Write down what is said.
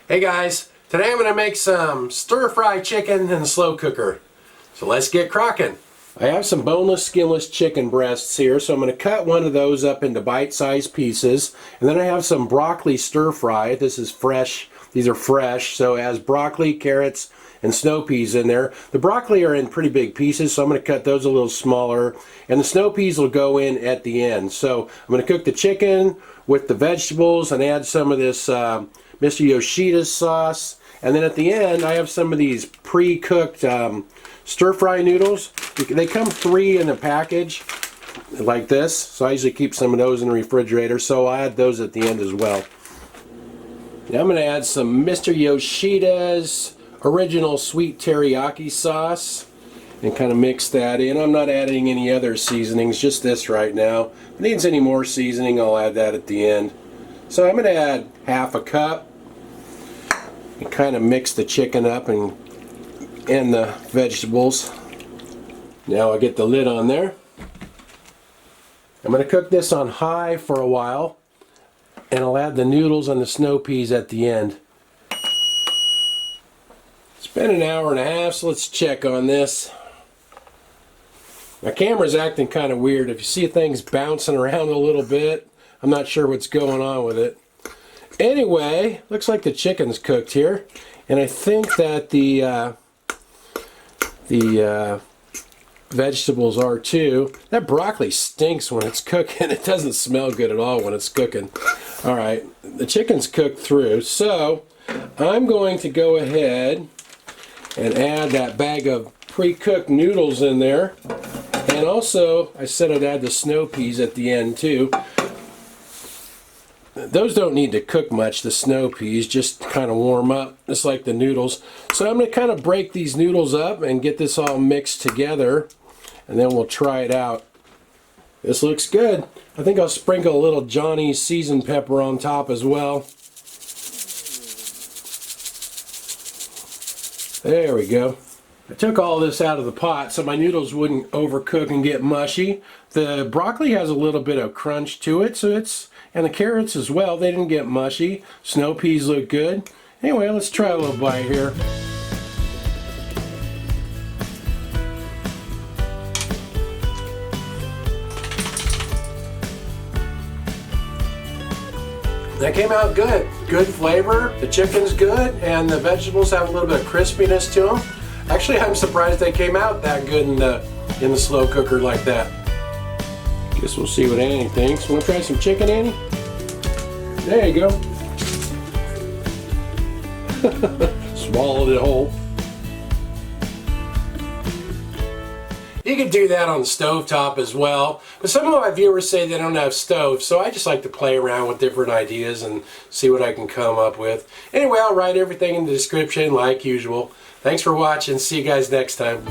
Hey guys, today I'm going to make some stir-fry chicken in the slow cooker. So let's get cracking. I have some boneless, skinless chicken breasts here, so I'm going to cut one of those up into bite-sized pieces. And then I have some broccoli stir-fry. This is fresh. These are fresh, so it has broccoli, carrots, and snow peas in there. The broccoli are in pretty big pieces, so I'm going to cut those a little smaller. And the snow peas will go in at the end. So I'm going to cook the chicken with the vegetables and add some of this Mr. Yoshida's sauce. And then at the end, I have some of these pre-cooked stir-fry noodles. They come 3 in a package like this. So I usually keep some of those in the refrigerator. So I'll add those at the end as well. Now I'm going to add some Mr. Yoshida's original sweet teriyaki sauce and kind of mix that in. I'm not adding any other seasonings, just this right now. If it needs any more seasoning, I'll add that at the end. So I'm going to add half a cup and kind of mix the chicken up and the vegetables. Now I'll get the lid on there. I'm going to cook this on high for a while, and I'll add the noodles and the snow peas at the end. It's been an hour and a half, so let's check on this. My camera's acting kind of weird. If you see things bouncing around a little bit, I'm not sure what's going on with it. Anyway, looks like the chicken's cooked here, and I think that the vegetables are too. That broccoli stinks when it's cooking. It doesn't smell good at all when it's cooking. All right, the chicken's cooked through, so I'm going to go ahead and add that bag of pre-cooked noodles in there. And also, I said I'd add the snow peas at the end too. Those don't need to cook much, the snow peas, just kind of warm up, just like the noodles. So I'm going to kind of break these noodles up and get this all mixed together, and then we'll try it out. This looks good. I think I'll sprinkle a little Johnny's seasoned pepper on top as well. There we go. I took all this out of the pot so my noodles wouldn't overcook and get mushy. The broccoli has a little bit of crunch to it, and the carrots as well, they didn't get mushy. Snow peas look good. Anyway, let's try a little bite here. That came out good. Good flavor, the chicken's good, and the vegetables have a little bit of crispiness to them. Actually, I'm surprised they came out that good in the slow cooker like that. Guess we'll see what Annie thinks. Want to try some chicken, Annie? There you go. Swallowed it whole. You could do that on the stovetop as well, but some of my viewers say they don't have stoves, so I just like to play around with different ideas and see what I can come up with. Anyway, I'll write everything in the description like usual. Thanks for watching. See you guys next time.